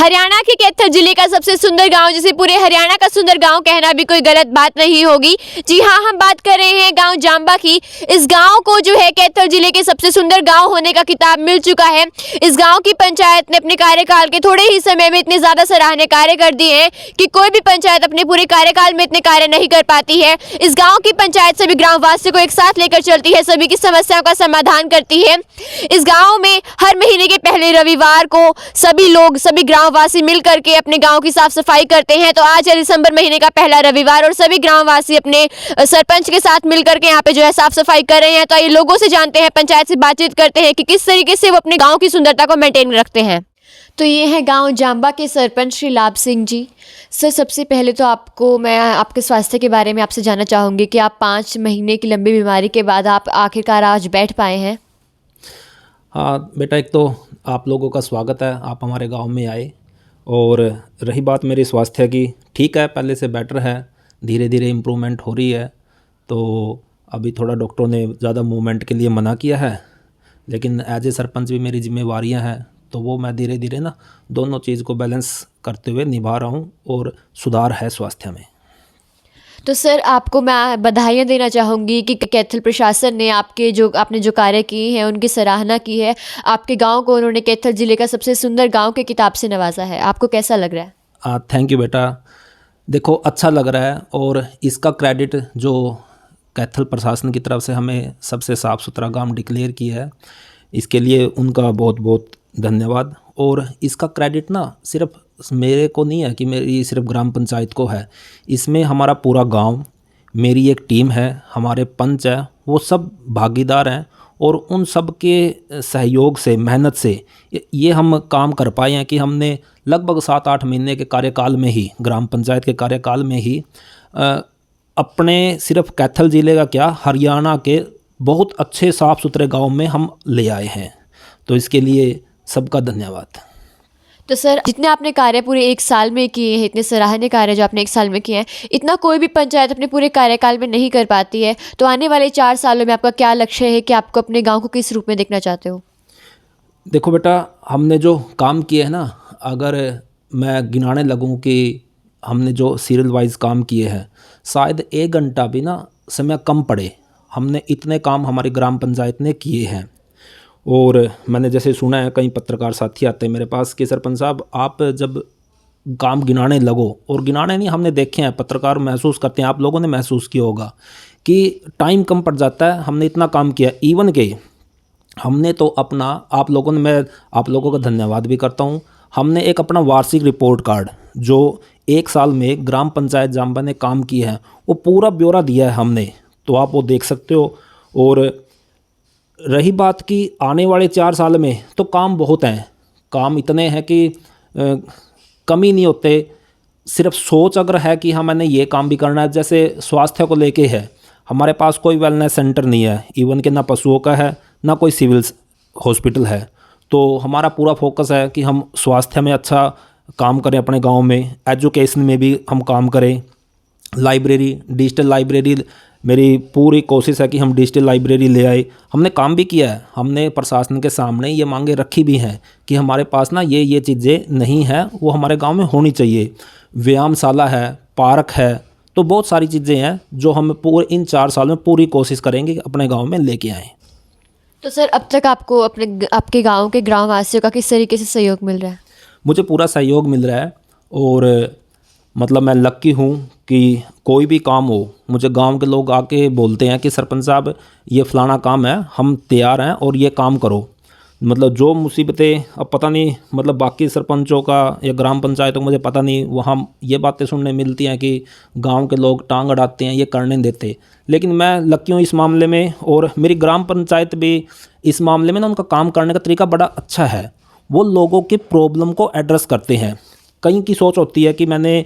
हरियाणा के कैथल जिले का सबसे सुंदर गांव, जिसे पूरे हरियाणा का सुंदर गांव कहना भी कोई गलत बात नहीं होगी। जी हाँ, हम बात कर रहे हैं गांव जांबा की। इस गांव को जो है कैथल जिले के सबसे सुंदर गांव होने का खिताब मिल चुका है। इस गांव की पंचायत ने अपने कार्यकाल के थोड़े ही समय में इतने ज्यादा सराहनीय कार्य कर दिए हैं कि कोई भी पंचायत अपने पूरे कार्यकाल में इतने कार्य नहीं कर पाती है। इस गाँव की पंचायत सभी ग्रामवासियों को एक साथ लेकर चलती है, सभी की समस्याओं का समाधान करती है। इस गाँव में हर महीने के पहले रविवार को सभी लोग, सभी ग्रामवासी मिल करके अपने गांव की साफ सफाई करते हैं। तो आज है दिसंबर महीने का पहला रविवार और सभी ग्रामवासी अपने सरपंच के साथ मिल करके यहाँ पे जो है साफ सफाई कर रहे हैं। तो ये लोगों से जानते हैं, पंचायत से बातचीत करते हैं कि किस तरीके से वो अपने गांव की सुंदरता को मेंटेन रखते हैं। तो ये है गांव जांबा के सरपंच श्री लाभ सिंह जी। सर, सबसे पहले तो मैं आपके स्वास्थ्य के बारे में आपसे जानना चाहूँगी कि आप 5 महीने की लंबी बीमारी के बाद आप आखिरकार आज बैठ पाए हैं। हाँ बेटा, एक तो आप लोगों का स्वागत है, आप हमारे गांव में आए। और रही बात मेरे स्वास्थ्य की, ठीक है, पहले से बेटर है, धीरे धीरे इम्प्रूवमेंट हो रही है। तो अभी थोड़ा डॉक्टरों ने ज़्यादा मूवमेंट के लिए मना किया है, लेकिन एज ए सरपंच भी मेरी जिम्मेवारियां हैं, तो वो मैं धीरे धीरे ना दोनों चीज़ को बैलेंस करते हुए निभा रहा हूँ और सुधार है स्वास्थ्य में। तो सर, आपको मैं बधाइयाँ देना चाहूँगी कि कैथल प्रशासन ने आपने जो कार्य किए हैं उनकी सराहना की है। आपके गांव को उन्होंने कैथल जिले का सबसे सुंदर गांव के खिताब से नवाजा है। आपको कैसा लग रहा है? थैंक यू बेटा। देखो, अच्छा लग रहा है और इसका क्रेडिट जो कैथल प्रशासन की तरफ से हमें सबसे साफ़ सुथरा गांव डिक्लेयर किया है, इसके लिए उनका बहुत बहुत धन्यवाद। और इसका क्रेडिट ना सिर्फ मेरे को नहीं है कि मेरी सिर्फ ग्राम पंचायत को है, इसमें हमारा पूरा गांव, मेरी एक टीम है, हमारे पंच है, वो सब भागीदार हैं। और उन सब के सहयोग से, मेहनत से ये हम काम कर पाए हैं कि हमने लगभग 7-8 महीने के कार्यकाल में ही, ग्राम पंचायत के कार्यकाल में ही अपने सिर्फ कैथल ज़िले का क्या, हरियाणा के बहुत अच्छे साफ़ सुथरे गाँव में हम ले आए हैं। तो इसके लिए सबका धन्यवाद। तो सर, जितने आपने कार्य पूरे 1 साल में किए हैं, इतने सराहनीय कार्य जो आपने 1 साल में किए हैं, इतना कोई भी पंचायत अपने पूरे कार्यकाल में नहीं कर पाती है। तो आने वाले 4 सालों में आपका क्या लक्ष्य है कि आपको अपने गांव को किस रूप में देखना चाहते हो? देखो बेटा, हमने जो काम किए हैं ना, अगर मैं गिनाने लगूं कि हमने जो सीरियल वाइज काम किए हैं, शायद 1 घंटा भी ना समय कम पड़े, हमने इतने काम हमारी ग्राम पंचायत ने किए हैं। और मैंने जैसे सुना है, कई पत्रकार साथी आते हैं मेरे पास कि सरपंच साहब, आप जब काम गिनाने लगो, और गिनाने नहीं, हमने देखे हैं, पत्रकार महसूस करते हैं, आप लोगों ने महसूस किया होगा कि टाइम कम पड़ जाता है। हमने इतना काम किया, इवन के हमने तो अपना, आप लोगों ने, मैं आप लोगों का धन्यवाद भी करता हूँ, हमने एक अपना वार्षिक रिपोर्ट कार्ड जो 1 साल में ग्राम पंचायत जांबा ने काम किया है, वो पूरा ब्यौरा दिया है हमने, तो आप वो देख सकते हो। और रही बात कि आने वाले 4 साल में तो काम बहुत हैं, काम इतने हैं कि कमी नहीं होते। सिर्फ सोच अगर है कि हाँ मैंने ये काम भी करना है, जैसे स्वास्थ्य को लेके है, हमारे पास कोई वेलनेस सेंटर नहीं है, इवन के ना पशुओं का है, ना कोई सिविल हॉस्पिटल है। तो हमारा पूरा फोकस है कि हम स्वास्थ्य में अच्छा काम करें अपने गांव में, एजुकेशन में भी हम काम करें, लाइब्रेरी, डिजिटल लाइब्रेरी, मेरी पूरी कोशिश है कि हम डिजिटल लाइब्रेरी ले आए। हमने काम भी किया है, हमने प्रशासन के सामने ये मांगे रखी भी हैं कि हमारे पास ना ये चीज़ें नहीं हैं, वो हमारे गांव में होनी चाहिए। व्यायामशाला है, पार्क है, तो बहुत सारी चीज़ें हैं जो हम पूरे इन 4 साल में पूरी कोशिश करेंगे कि अपने गाँव में लेके आएँ। तो सर, अब तक आपको आपके गाँव के ग्रामवासियों का किस तरीके से सहयोग मिल रहा है? मुझे पूरा सहयोग मिल रहा है, और मतलब मैं लक्की हूँ कि कोई भी काम हो, मुझे गांव के लोग आके बोलते हैं कि सरपंच साहब, ये फ़लाना काम है, हम तैयार हैं और ये काम करो। मतलब जो मुसीबतें, अब पता नहीं, मतलब बाकी सरपंचों का या ग्राम पंचायतों को मुझे पता नहीं, वहाँ ये बातें सुनने मिलती हैं कि गांव के लोग टांग अड़ाते हैं, ये करने देते। लेकिन मैं लक्की हूँ इस मामले में, और मेरी ग्राम पंचायत भी इस मामले में ना, उनका काम करने का तरीका बड़ा अच्छा है। वो लोगों के प्रॉब्लम को एड्रेस करते हैं। कहीं की सोच होती है कि मैंने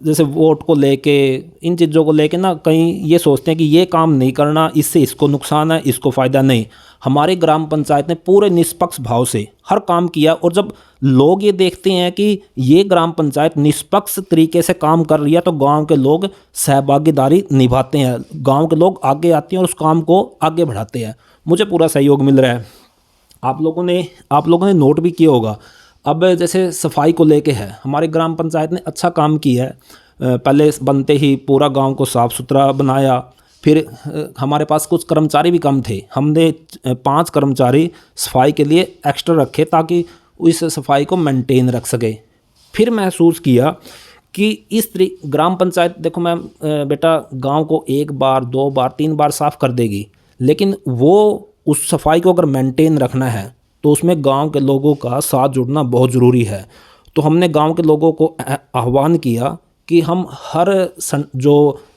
जैसे वोट को लेके, इन चीज़ों को लेके ना, कहीं ये सोचते हैं कि ये काम नहीं करना, इससे इसको नुकसान है, इसको फ़ायदा नहीं। हमारी ग्राम पंचायत ने पूरे निष्पक्ष भाव से हर काम किया, और जब लोग ये देखते हैं कि ये ग्राम पंचायत निष्पक्ष तरीके से काम कर रही है, तो गांव के लोग सहभागीदारी निभाते हैं, गांव के लोग आगे आते हैं और उस काम को आगे बढ़ाते हैं। मुझे पूरा सहयोग मिल रहा है। आप लोगों ने नोट भी किया होगा, अब जैसे सफाई को लेके है, हमारी ग्राम पंचायत ने अच्छा काम किया है। पहले बनते ही पूरा गांव को साफ़ सुथरा बनाया। फिर हमारे पास कुछ कर्मचारी भी कम थे, हमने 5 कर्मचारी सफाई के लिए एक्स्ट्रा रखे ताकि इस सफाई को मेंटेन रख सके। फिर महसूस किया कि इस ग्राम पंचायत देखो मैम बेटा गांव को 1 बार 2 बार 3 बार साफ़ कर देगी, लेकिन वो उस सफाई को अगर मेंटेन रखना है तो उसमें गांव के लोगों का साथ जुड़ना बहुत ज़रूरी है। तो हमने गांव के लोगों को आह्वान किया कि हम हर जो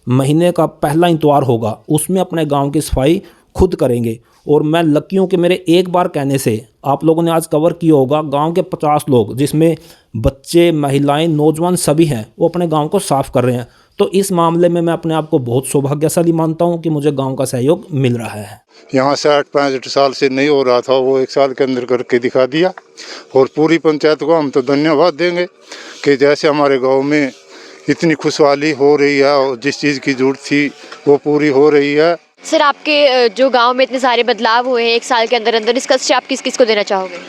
महीने का पहला इतवार होगा उसमें अपने गांव की सफाई खुद करेंगे। और मैं लकी हूँ कि मेरे एक बार कहने से आप लोगों ने आज कवर किया होगा, गांव के 50 लोग जिसमें बच्चे महिलाएं नौजवान सभी हैं वो अपने गांव को साफ़ कर रहे हैं। तो इस मामले में मैं अपने आप को बहुत सौभाग्यशाली मानता हूं कि मुझे गांव का सहयोग मिल रहा है। यहाँ से 8-5 साल से नहीं हो रहा था, वो 1 साल के अंदर करके दिखा दिया। और पूरी पंचायत को हम तो धन्यवाद देंगे कि जैसे हमारे गांव में इतनी खुशहाली हो रही है और जिस चीज़ की जरूरत थी वो पूरी हो रही है। सर, आपके जो गांव में इतने सारे बदलाव हुए हैं 1 साल के अंदर अंदर, इसका श्रेय आप किस किस को देना चाहोगे?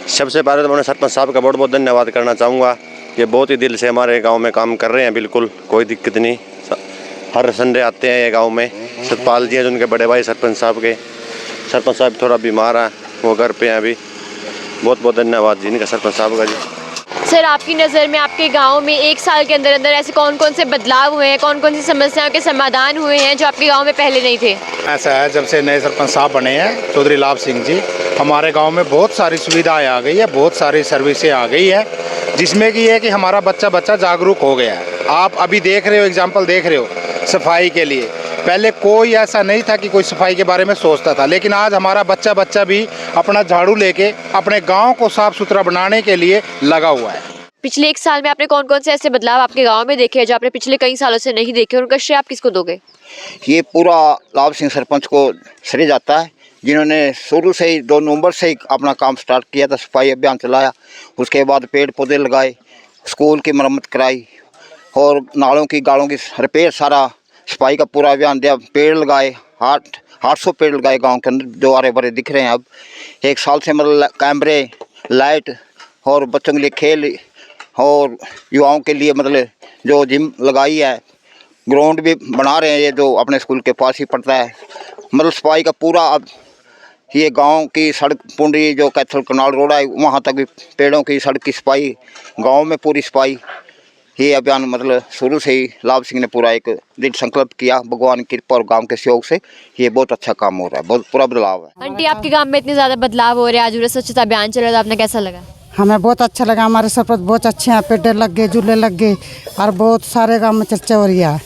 सबसे पहले तो मैं सरपंच साहब का बहुत बहुत धन्यवाद करना चाहूँगा। ये बहुत ही दिल से हमारे गांव में काम कर रहे हैं, बिल्कुल कोई दिक्कत नहीं। हर संडे आते हैं ये गांव में। सतपाल जी हैं उनके बड़े भाई सरपंच साहब के। सरपंच साहब थोड़ा बीमार हैं, वो घर पे हैं अभी। बहुत बहुत धन्यवाद जी इनका, सरपंच साहब का जी। सर, आपकी नज़र में आपके गांव में 1 साल के अंदर अंदर ऐसे कौन कौन से बदलाव हुए हैं, कौन कौन सी समस्याओं के समाधान हुए हैं जो आपके गांव में पहले नहीं थे? ऐसा है, जब से नए सरपंच साहब बने हैं चौधरी लाभ सिंह जी, हमारे गांव में बहुत सारी सुविधाएं आ गई है, बहुत सारी सर्विसें आ गई है, जिसमें कि है कि हमारा बच्चा जागरूक हो गया है। आप अभी देख रहे हो, एग्जाम्पल देख रहे हो सफाई के लिए। पहले कोई ऐसा नहीं था कि कोई सफाई के बारे में सोचता था, लेकिन आज हमारा बच्चा भी अपना झाड़ू लेके अपने गाँव को साफ सुथरा बनाने के लिए लगा हुआ है। पिछले 1 साल में आपने कौन कौन से ऐसे बदलाव आपके गांव में देखे हैं जो आपने पिछले कई सालों से नहीं देखे, और उनका श्रेय आप किसको दोगे? ये पूरा लाभ सिंह सरपंच को श्रेय जाता है, जिन्होंने शुरू से ही 2 नवंबर से ही अपना काम स्टार्ट किया था, सफाई अभियान चलाया। उसके बाद पेड़ पौधे लगाए, स्कूल की मरम्मत कराई और नालों की गालों की रिपेयर, सारा सफाई का पूरा अभियान दिया। पेड़ लगाए, 800 पेड़ लगाए गाँव के अंदर जो हरे भरे दिख रहे हैं। अब 1 साल से मतलब कैमरे, लाइट और बच्चों के लिए खेल और युवाओं के लिए मतलब जो जिम लगाई है, ग्राउंड भी बना रहे हैं ये जो अपने स्कूल के पास ही पड़ता है। मतलब सफाई का पूरा अब ये गांव की सड़क पुंडी जो कैथल कनाल रोड है वहाँ तक भी पेड़ों की सड़क की सफाई, गांव में पूरी सफाई, ये अभियान मतलब शुरू से ही लाभ सिंह ने पूरा एक दृढ़ संकल्प किया। भगवान की कृपा और गांव के सहयोग से ये बहुत अच्छा काम हो रहा है, बहुत पूरा बदलाव है। आंटी, आपके गांव में इतने ज़्यादा बदलाव हो रहे हैं, आज पूरा स्वच्छता अभियान चल रहा है, तो आपने कैसा लगा? हमें बहुत अच्छा लगा। हमारे सरपंच बहुत अच्छे हैं, पेड़ लग गए, झूले लग गए और बहुत सारे गांव में चर्चा हो रही है।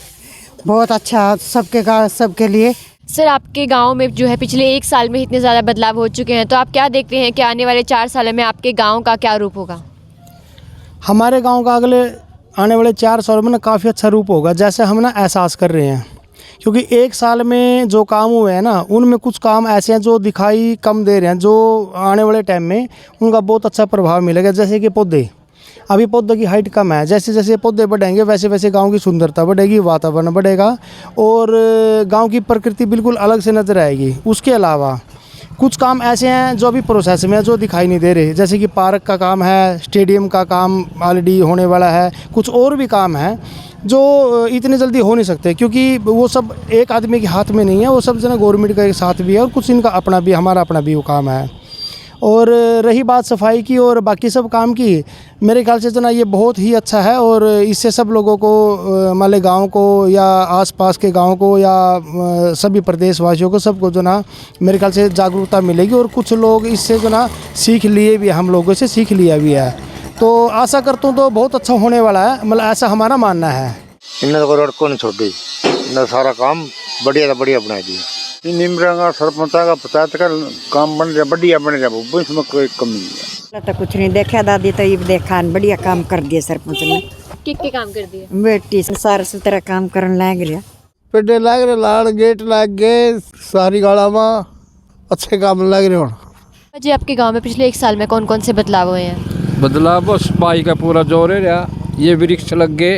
बहुत अच्छा सबके गाँव सबके लिए। सर, आपके गांव में जो है पिछले 1 साल में इतने ज़्यादा बदलाव हो चुके हैं, तो आप क्या देखते हैं कि आने वाले 4 सालों में आपके गांव का क्या रूप होगा? हमारे गांव का अगले आने वाले 4 सालों में ना काफ़ी अच्छा रूप होगा, जैसे हम ना एहसास कर रहे हैं। क्योंकि 1 साल में जो काम हुए हैं ना, उनमें कुछ काम ऐसे हैं जो दिखाई कम दे रहे हैं, जो आने वाले टाइम में उनका बहुत अच्छा प्रभाव मिलेगा। जैसे कि पौधे, अभी पौधों की हाइट कम है, जैसे जैसे पौधे बढ़ेंगे वैसे वैसे गांव की सुंदरता बढ़ेगी, वातावरण बढ़ेगा और गांव की प्रकृति बिल्कुल अलग से नज़र आएगी। उसके अलावा कुछ काम ऐसे हैं जो अभी प्रोसेस में है, जो दिखाई नहीं दे रहे, जैसे कि पार्क का काम है, स्टेडियम का काम ऑलरेडी होने वाला है, कुछ और भी काम है जो इतने जल्दी हो नहीं सकते, क्योंकि वो सब एक आदमी के हाथ में नहीं है, वो सब जो है गवर्नमेंट का एक साथ भी है और कुछ इनका अपना भी, हमारा अपना भी वो काम है। और रही बात सफाई की और बाकी सब काम की, मेरे ख्याल से जो ना ये बहुत ही अच्छा है और इससे सब लोगों को, माले गांव को या आसपास के गांव को या सभी प्रदेशवासियों को, सबको जो ना मेरे ख्याल से जागरूकता मिलेगी। और कुछ लोग इससे जो ना सीख लिए भी, हम लोगों से सीख लिया भी है, तो आशा करता हूँ तो बहुत अच्छा होने वाला है, मतलब ऐसा हमारा मानना है। इन्हें तो रोड को नहीं छोड़ दी, इन्हें सारा काम बढ़िया बना दिया। निमरंगा सरपंच का पंचायत का काम बन रहा, बढ़िया बन रहा, इसमें कोई कमी नहीं है। तो कुछ नहीं देखा दादी, तो ये देखा बढ़िया काम कर दिया सरपंच ने। कितने काम कर दिए? बेटी सारा सुथरा काम करने लग रहा, पेड़ लग रहे, लाड़ गेट लग गए, सारी गाड़ा में अच्छे काम लग रहे हो। जी, आपके गांव में पिछले 1 साल में कौन कौन से बदलाव हुए हैं? बदलाव सफाई का पूरा जोर है रहा, ये वृक्ष लग गए,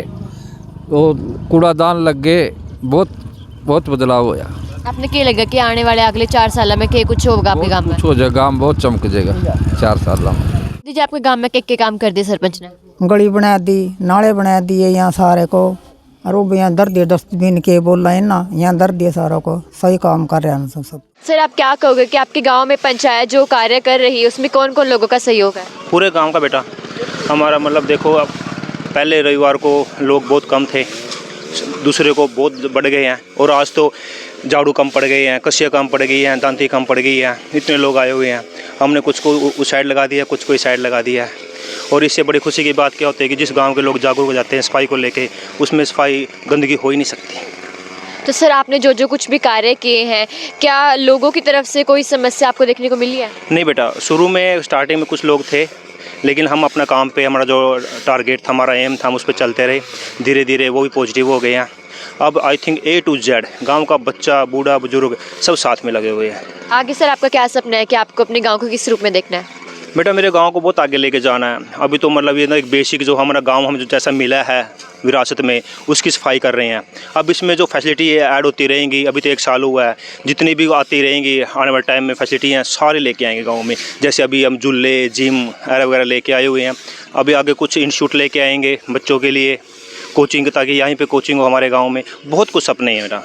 वो कूड़ादान लग गए, बहुत बदलाव होया। आपने क्या लगा कि आने वाले अगले 4 साल में क्या कुछ होगा आपके गांव में? कुछ हो जाएगा, गांव बहुत चमक जाएगा 4 साल में। दीजिए आपके गांव में के काम कर दिए सरपंच ने? गली बना दी, नाले बना दिए यहाँ सारे को, और वो भी यहाँ दर दिए डस्टबिन के बोल रहे हैं ना, यहाँ दर दिए सारों को, सही काम कर रहे हैं सब। सर आप क्या कहोगे कि आपके गांव में पंचायत जो कार्य कर रही है उसमें कौन कौन लोगों का सहयोग है? पूरे गांव का बेटा हमारा, मतलब देखो अब पहले रविवार को लोग बहुत कम थे, दूसरे को बहुत बढ़ गए हैं, और आज तो झाड़ू कम पड़ गए हैं, कसिया कम पड़ गई हैं, दांती कम पड़ गई है, इतने लोग आए हुए हैं। हमने कुछ को उस साइड लगा दिया, कुछ को इस साइड लगा दिया है। और इससे बड़ी खुशी की बात क्या होती है कि जिस गांव के लोग जागरूक हो जाते हैं सफाई को लेके, उसमें सफाई गंदगी हो ही नहीं सकती। तो सर आपने जो जो कुछ भी कार्य किए हैं, क्या लोगों की तरफ से कोई समस्या आपको देखने को मिली है? नहीं बेटा, शुरू में स्टार्टिंग में कुछ लोग थे, लेकिन हम अपना काम पे, हमारा जो टारगेट था, हमारा एम था, हम उस पर चलते रहे। धीरे धीरे वो भी पॉजिटिव हो गए हैं। अब I think A to Z गांव का बच्चा, बूढ़ा, बुजुर्ग सब साथ में लगे हुए हैं। आगे सर आपका क्या सपना है कि आपको अपने गांव को किस रूप में देखना है? बेटा मेरे गांव को बहुत आगे लेके जाना है। अभी तो मतलब ये ना एक बेसिक जो हमारा गांव हमें जो जैसा मिला है विरासत में, उसकी सफाई कर रहे हैं। अब इसमें जो फैसिलिटी है ऐड होती रहेंगी। अभी तो 1 साल हुआ है, जितनी भी आती रहेंगी आने वाले टाइम में फैसिलिटी हैं सारी लेके आएंगे गांव में। जैसे अभी हम झूले, जिम वगैरह लेके आए हुए हैं। अभी आगे कुछ इंस्टीट्यूट लेके आएंगे बच्चों के लिए, कोचिंग, ताकि यहीं पे कोचिंग हो हमारे गांव में। बहुत कुछ सपने हैं बेटा।